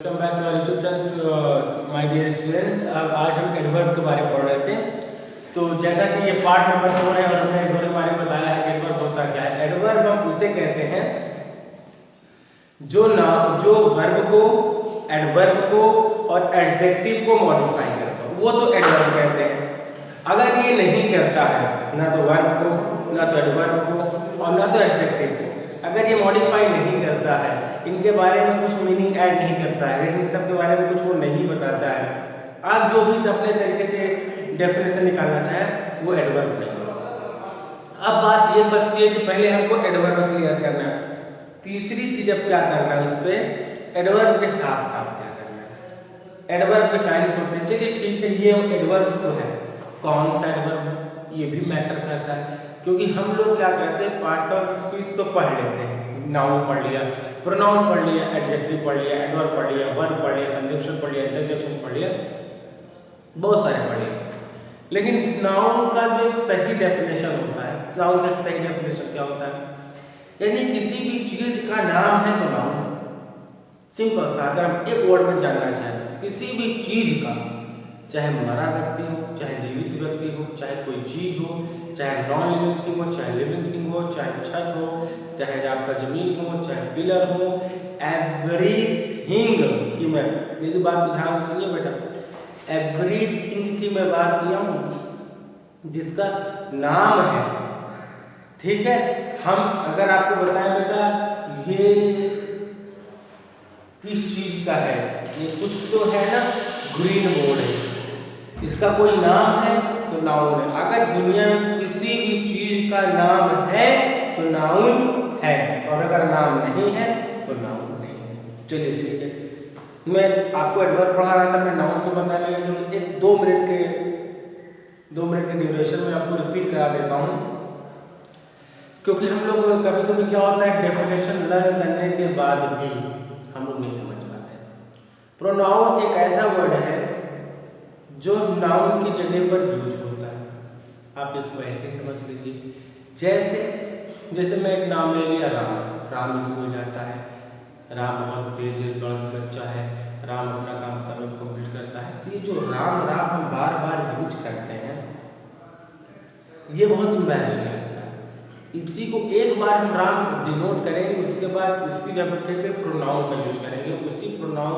Welcome back to our YouTube channel my dear students. अब आज हम एडवर्ब के बारे में पढ़ रहे थे। तो जैसा कि ये पार्ट नंबर 4 है और हमने एडवर्ब के बारे में बताया है कि एडवर्ब होता क्या है। एडवर्ब हम उसे कहते हैं जो वर्ब को, एडवर्ब को और एडजेक्टिव को मॉडिफाई करता है, वो तो एडवर्ब कहते हैं। अगर ये नहीं करता है, ना तो वर्ब को, ना तो एडवर्ब को और ना तो एडजेक्टिव को, अगर ये मॉडिफाई नहीं करता है, इनके बारे में कुछ मीनिंग ऐड नहीं करता है, अगर इन सब के बारे में कुछ वो नहीं बताता है, आप जो भी अपने तरीके से डेफिनेशन निकालना चाहें, वो एडवर्ब नहीं है। अब बात ये फंसती है कि पहले हमको एडवर्ब क्लियर करना है। तीसरी चीज अब क्या करना है, उस पर एडवर्ब के साथ साथ क्या करना है। एडवर्ब के काइंड्स होते हैं, चलिए ठीक है, ये एडवर्ब तो है, कौन सा एडवर्ब है ये भी मैटर करता है, क्योंकि हम लोग क्या करते हैं, पार्ट ऑफ स्पीच तो पढ़ लेते हैं, नाउन पढ़ लिया, प्रोनाउन पढ़ लिया, एडजेक्टिव पढ़ लिया, एडवर्ब पढ़ लिया, वर्ब पढ़ लिया, कंजंक्शन पढ़ लिया, इंटरजेक्शन पढ़ लिया, बहुत सारे पढ़ लिए। लेकिन नाउन का जो एक सही डेफिनेशन होता है, नाउन का एक सही डेफिनेशन क्या होता है, यानी किसी भी चीज का नाम है तो नाउन। सिंपल सा, अगर हम एक वर्ड में जानना चाहें तो किसी भी चीज का, चाहे मरा व्यक्ति हो, चाहे जीवित व्यक्ति हो, चाहे कोई चीज हो, चाहे नॉन लिविंग थिंग हो, चाहे लिविंग थिंग हो, चाहे छत हो, चाहे आपका जमीन हो, चाहे पिलर हो, एवरीथिंग की मैं, मेरी बात को ध्यान से सुनिए बेटा, एवरीथिंग की मैं बात किया हूँ जिसका नाम है, ठीक है। हम अगर आपको बताएं बेटा ये किस चीज का है, ये कुछ तो है ना, ग्रीन बोर्ड है, इसका कोई नाम है तो नाउन है। अगर दुनिया में किसी भी चीज का नाम है तो नाउन है, और अगर नाम नहीं है तो नाउन नहीं है। चलिए ठीक है, मैं आपको एडवर्ब पढ़ा रहा था, मैं नाउन को बता लगा तो एक 2 मिनट के ड्यूरेशन में आपको रिपीट करा देता हूँ, क्योंकि हम लोग कभी कभी क्या होता है, डेफिनेशन लर्न करने के बाद भी हम लोग नहीं समझ पाते। प्रोनाउन एक ऐसा वर्ड है जो नाउन की जगह पर यूज होता है, आप इसको ऐसे ही समझ लीजिए। जैसे मैं एक नाम ले लिया, राम स्कूल जाता है, राम बहुत तेज बच्चा है, राम अपना काम समय कंप्लीट करता है। तो ये जो राम राम हम बार बार यूज करते हैं, ये बहुत इम्बैरेसिंग लगता है। इसी को एक बार हम राम डिनोट करेंगे, उसके बाद उसकी जगह पे प्रोनाउन का यूज करेंगे, उसी प्रोनाउन,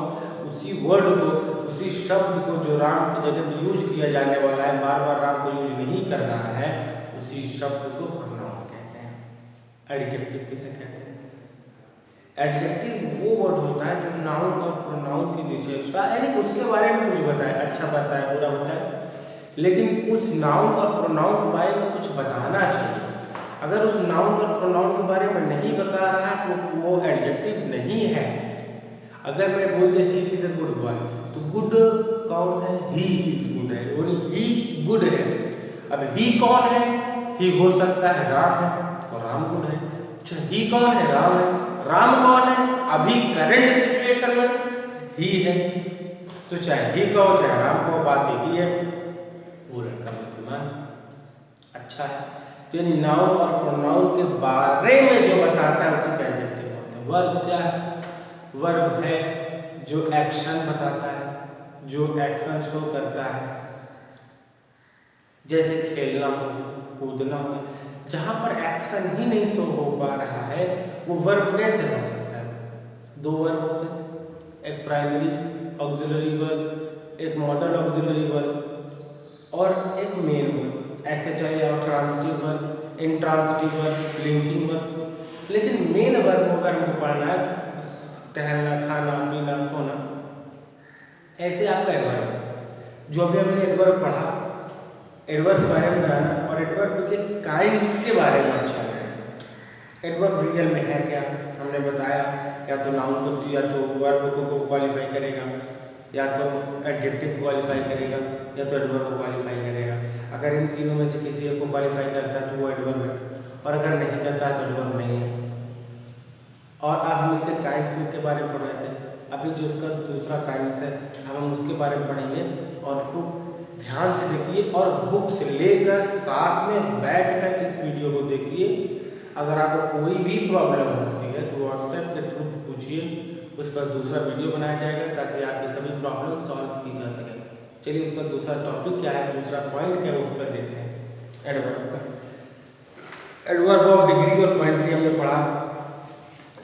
उसी वर्ड को, उसी शब्द को जो राम की जगह में यूज किया जाने वाला है, बार बार राम को यूज नहीं करना है, उसी शब्द को प्रोनाउन कहते हैं। एडजेक्टिव किसे कहते हैं? एडजेक्टिव वो वर्ड होता है जो नाउन और प्रोनाउन की विशेषता, यानी उसके बारे में कुछ बताए, अच्छा बताए, बुरा बताए, लेकिन उस नाउन और प्रोनाउन के बारे में कुछ बताना चाहिए। अगर उस नाउन और प्रोनाउन के बारे में नहीं बता रहा है तो वो एडजेक्टिव नहीं है। अगर मैं बोल दे he is a good boy, तो गुड कौन है? ही इज गुड है, यानी ही गुड है। अब ही कौन है? ही हो सकता है राम है, तो राम गुड है। अच्छा, ही कौन है? राम है। राम कौन है? अभी करंट सिचुएशन में ही है। तो चाहे ही कहो चाहे राम कहो, बात एक ही है, वो लड़का बुद्धिमान अच्छा है। तो यानी नाउन और प्रोनाउन के बारे में जो बताता है उसी का एडजेक्टिव होता है। वर्ब क्या है? वर्ब है जो एक्शन बताता है, जो एक्शन शो करता है, जैसे खेलना हो, कूदना हो। जहां पर एक्शन ही नहीं शो हो पा रहा है, वो वर्ब कैसे हो सकता है? 2 वर्ब होते हैं, एक प्राइमरी ऑक्सिलरी वर्ब, एक मॉडल ऑक्सिलरी वर्ब और एक मेन वर्ब। ऐसे चाहिए और transitive verb, intransitive verb, linking verb. लेकिन मेन वर्ब अगर हमको पढ़ना है तो टहलना, खाना, पीना, सोना, ऐसे आपका एडवर्ब है। जो अभी हमने एडवर्ब पढ़ा, एडवर्ब के बारे में जाना और एडवर्ब के काइंड्स के बारे में जाना है। एडवर्ब रियल में है क्या, हमने बताया, या तो नाउन को, या तो वर्ब को क्वालिफाई करेगा, या तो एडजेक्टिव क्वालिफाई करेगा, या तो एडवर्ब को क्वालिफाई करेगा। अगर इन तीनों में से किसी एक को क्वालिफाई करता है तो वो एडवर्ब है, और अगर नहीं करता है तो एडवर्ब नहीं है। और अब हम इसके काइंड्स के बारे में पढ़ रहे थे, अभी जो उसका दूसरा काइंड्स है हम उसके बारे में पढ़ेंगे। और खूब ध्यान से देखिए और बुक से लेकर साथ में बैठकर इस वीडियो को देखिए। अगर आपको कोई भी प्रॉब्लम होती है तो व्हाट्सएप के थ्रू पूछिए, उस पर दूसरा वीडियो बनाया जाएगा ताकि आपकी सभी प्रॉब्लम सॉल्व की जा सके। चलिए उसका दूसरा टॉपिक क्या है, दूसरा पॉइंट क्या है उस पर देखते हैं। एडवर्ब का एडवर्ब ऑफ डिग्री और पॉइंट्री हमने पढ़ा।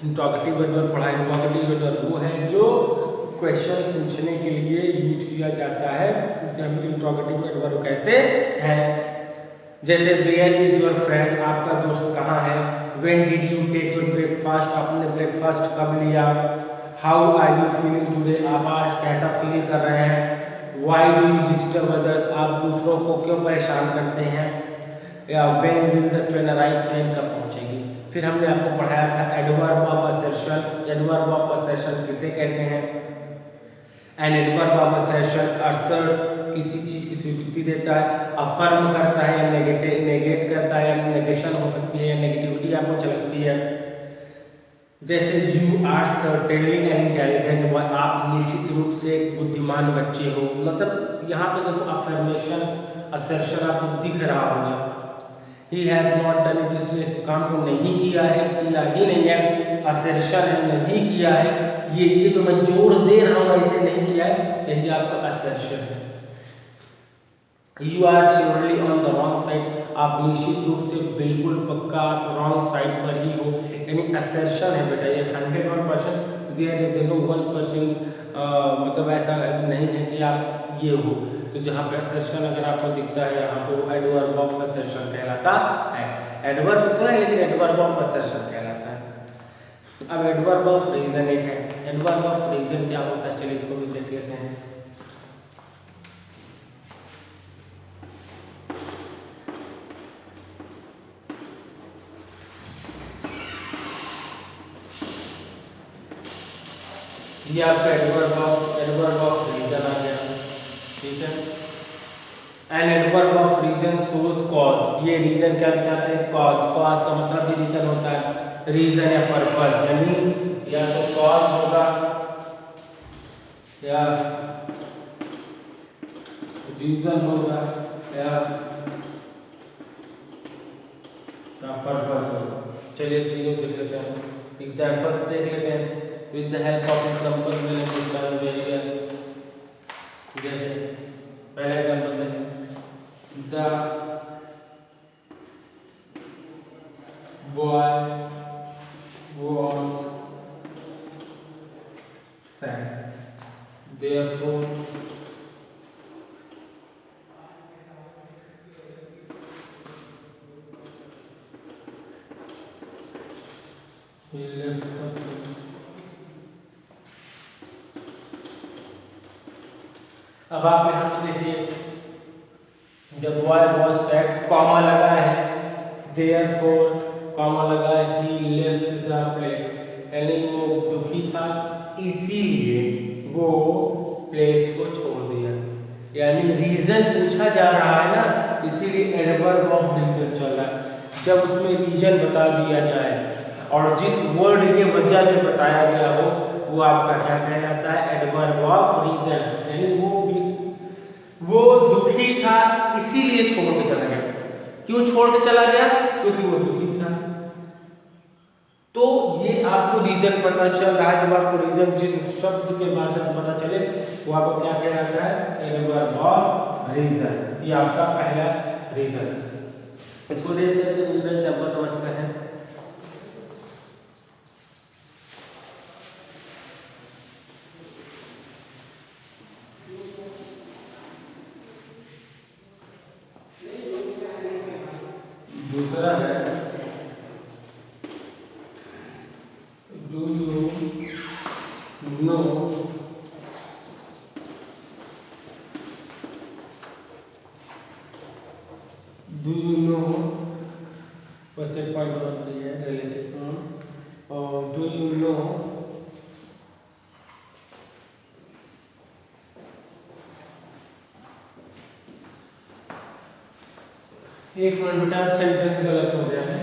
इंट्रोगेटिव एडवर्ब पढ़ा। इंट्रोगेटिव एडवर्ब वो है जो क्वेश्चन पूछने के लिए यूज किया जाता है, जिसे हम इंट्रोगेटिव एडवर्ब कहते हैं। जैसे वेयर इज योर फ्रेंड, आपका दोस्त कहाँ है। When did you take your breakfast, आपने ब्रेकफास्ट कब लिया। How are you feeling today, आप आज कैसा फील कर रहे हैं। Why do you disturb others, आप दूसरों को क्यों परेशान करते हैं। या when will the train arrive, train कब पहुंचेगी। फिर हमने आपको पढ़ाया था adverb of assertion. Adverb of assertion किसे कहते हैं। An adverb of assertion assert किसी चीज की स्वीकृति देता है, अफर्म करता है या नेगेट करता है, या नेगेशन हो सकती है या नेगेटिविटी आपको झलकती है। जैसे you are certainly an intelligent boy, आप निश्चित रूप से एक बुद्धिमान बच्चे हो। मतलब यहाँ पे देखो अफर्मेशन असर्शन आपको दिख रहा होगा। He has not done it, इसने इस काम को नहीं किया है, किया ही नहीं है। असर्शन है, नहीं किया है। ये जो मैं जोड़ दे रहा हूँ इसे नहीं किया है, यही आपका असर्शन है। You are surely on the wrong side, आप निश्चित रूप से बिल्कुल पक्का आप रॉन्ग साइड पर ही हो, यानी असर्शन है बेटा। ये 101%, देयर इज नो 1%, मतलब ऐसा नहीं है कि आप ये हो। तो जहाँ पे असर्शन अगर आपको दिखता है यहाँ पे वो एडवर्ब ऑफ असर्शन कहलाता है। एडवर्ब तो है लेकिन एडवर्ब ऑफ असर्शन कहलाता है। अब एडवर्ब ऑफ रीजन एक है। एडवर्ब ऑफ रीजन क्या होता है, चलिए इसको भी देख लेते हैं। ये आपका एडवर्ब ऑफ रीजन आ गया, ठीक है। An adverb of reason shows cause, ये रीजन क्या दिखाते हैं, कॉज। कॉज का मतलब भी रीजन होता है, रीजन या पर्पस, यानी या तो कॉज होगा या रीजन होगा या पर्पस होगा। चलिए तीनों देख लेते हैं, एग्जांपल्स देख लेते हैं। With the help of example we will understand very well. जैसे पहला एग्जांपल है, the boy was sad, therefore he left the place. अब आप यहाँ पे देखिए, जब बॉय वॉज सैड कॉमा लगा है, देयरफॉर कॉमा लगा है, ही लेफ्ट द प्लेस, यानी वो दुखी था इसीलिए वो प्लेस को छोड़ दिया। यानी रीजन पूछा जा रहा है ना, इसीलिए एडवर्ब ऑफ रीजन चल रहा है। जब उसमें रीजन बता दिया जाए और जिस वर्ड के वजह से बताया गया हो, वो आपका क्या कहलाता है, एडवर्ब ऑफ रीजन। यानी वो दुखी था इसीलिए छोड़ के चला गया। क्यों छोड़ के चला गया, क्योंकि वो दुखी था। तो ये आपको रीजन पता चल रहा है। जब आपको रीजन जिस शब्द के माध्यम से पता चले वो आपको क्या कहलाता है, एडवर्ब ऑफ रीजन। ये आपका पहला रीजन। इसको रेस करके दूसरा एग्जांपल समझते हैं। दूसरा है, डू यू नो बस एक पॉइंट बन रही है रिलेटिव। और डू यू नो एक मिनट बेटा, सेंटेंस गलत हो गया है।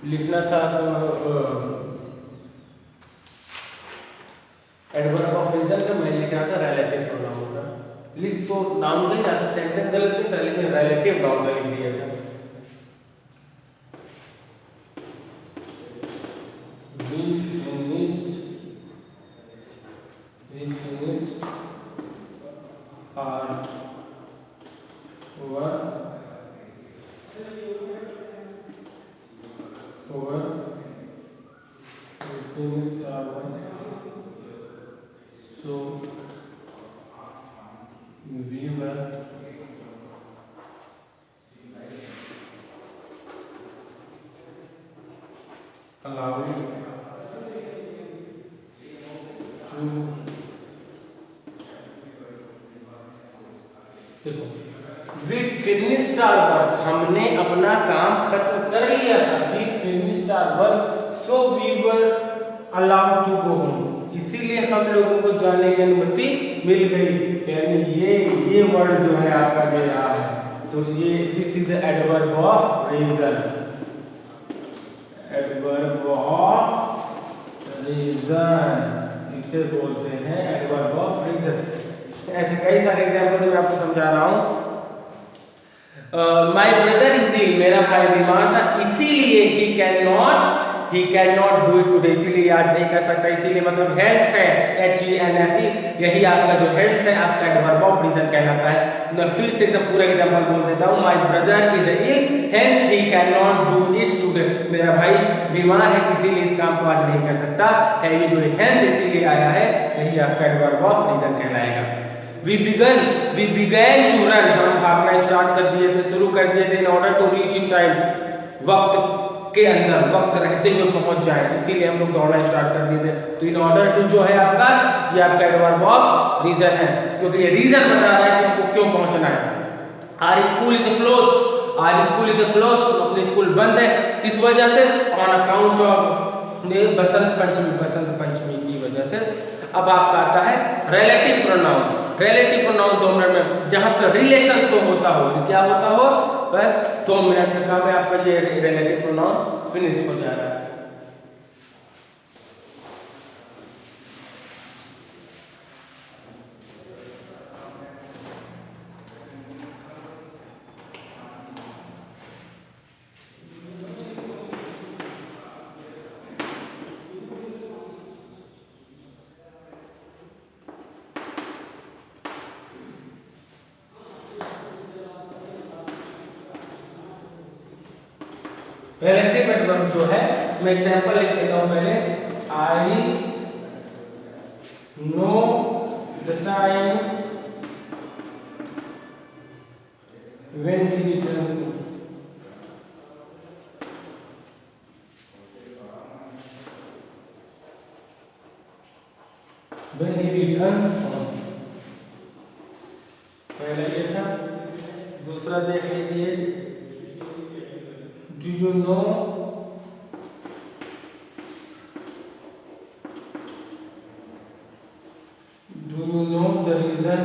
लिखना था तो एडवर्ब ऑफ रीजन का मैं लिख रहा था रिलेटिव प्रोनाउन का। लिख तो नाउन का ही रहा था, सेंटेंस गलत नहीं था, लेकिन रिलेटिव नाउन का लिख दिया था। We finished he finished our work so we were allowed to देखो वी फिनिश्ड आवर वर्क, हमने अपना काम खत्म कर लिया था। We finished our work so we were allowed to go home, इसीलिए हम लोगों को जाने की अनुमति मिल गई। यानी ये वर्ड जो है आपका दे रहा है, तो ये this is adverb of reason, adverb of reason इसे बोलते हैं एडवर्ब ऑफ रीजन। ऐसे कई सारे एग्जांपल मैं आपको समझा रहा हूं। माय ब्रदर इज इल, मेरा भाई बीमार था, इसीलिए ही can not do it today, इसीलिए आज नहीं कर सकता। इसीलिए मतलब हेल्थ है, HENSE, यही आपका जो हेल्थ है आपका एडवर्ब ऑफ रीजन कहलाता है। मैं फिर से एकदम पूरा एग्जांपल बोल देता हूं। My brother is ill hence he can not do it today, मेरा भाई बीमार है इसीलिए इस काम को आज नहीं कर सकता है। ये जो हेंस इसीलिए आया है, यही आपका एडवर्ब ऑफ रीजन कहलाएगा। We began to run, हम भागना स्टार्ट कर दिए थे, शुरू कर दिए थे। in order to reach in time, वक्त के अंदर, वक्त रहते हुए पहुंच जाए, इसीलिए हम लोग दौड़ना स्टार्ट कर दिए थे। तो in order to जो है आपका, ये आपका एडवर्ब ऑफ रीजन है, क्योंकि ये रीजन बता रहा है कि हमको क्यों पहुंचना है। Our school is closed, our school is closed, तो अपनी स्कूल बंद है, किस वजह से? on account of Basant Panchami की वजह से। अब आपका आता है relative pronoun. Relative pronoun 2 minute में, जहां पर रिलेशन शो होता हो, क्या होता हो, बस 2 मिनट का काम है आपका। ये रिलेटिव प्रोनाउन फिनिश हो जा रहा है। रिलेटिव एडवर्ब जो है, मैं एग्जांपल लिख देता हूं पहले। I know the time when he returns, when he returns home, पहले ये था। दूसरा देख लीजिए, Do you know the reason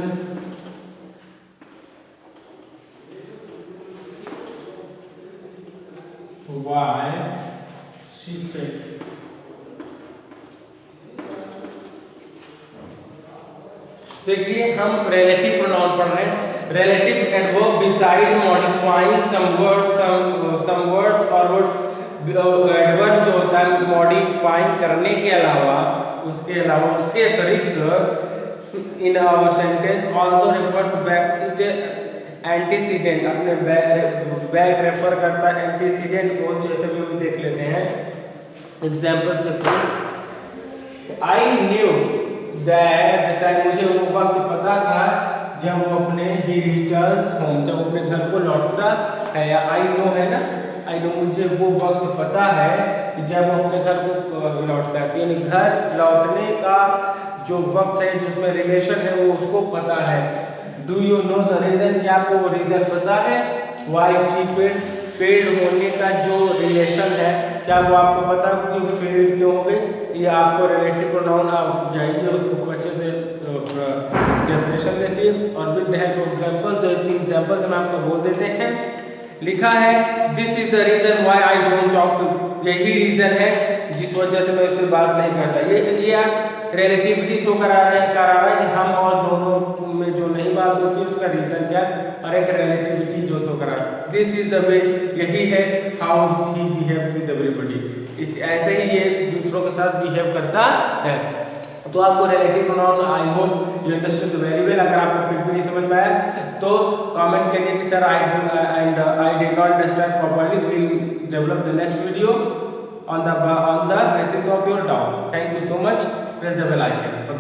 why she failed? देखिए हम रिलेटिव प्रोनाउन पढ़ रहे हैं। Relative adverb beside modifying some words और एडवर्ब जो होता है मॉडिफाइंग करने के अलावा, उसके अतिरिक्त in our sentence also refers back to antecedent, अपने बैक रेफर करता है एंटीसीडेंट को। जैसे भी हम देख लेते हैं एग्जांपल्स के थ्रू। आई न्यू दैट, मुझे वो वक्त पता था जब वो अपने ही रिटर्न्स होम, जब अपने घर को लौटता है। या आई नो है ना, आई नो मुझे वो वक्त पता है जब वो अपने घर को लौटता है। यानी घर लौटने का जो वक्त है, जिसमें रिलेशन है, वो उसको पता है। Do you know the reason, क्या आपको वो रीजन पता है? वाई शी फेल्ड होने का जो रिलेशन है, क्या वो आपको पता है कि फेल्ड क्यों हो गई? ये आपको रिलेटिव प्रोनाउन आप जाइए उसको अच्छे से डेफिनेशन देखिए और with the help of example. जो 3 एग्जांपल्स हम आपको बोल देते हैं। लिखा है this is the reason why I don't talk to, यही रीजन है जिस वजह से मैं उससे बात नहीं करता। ये रिलेटिविटी शो करा रहा है कि हम और दोनों में जो नहीं बात होती उसका रीजन क्या, और एक रिलेटिविटी जो शो करा। दिस इज द वे, यही है how he behaves with everybody, इस ऐसे ही ये दूसरों के साथ बिहेव करता है। तो आपको relative pronoun I understood very well. अगर आपको फिर भी नहीं समझ में आया तो कमेंट करिए कि sir I did not understand properly, we will develop the next video on the basis of your doubt. Thank you so much. Press the bell icon for the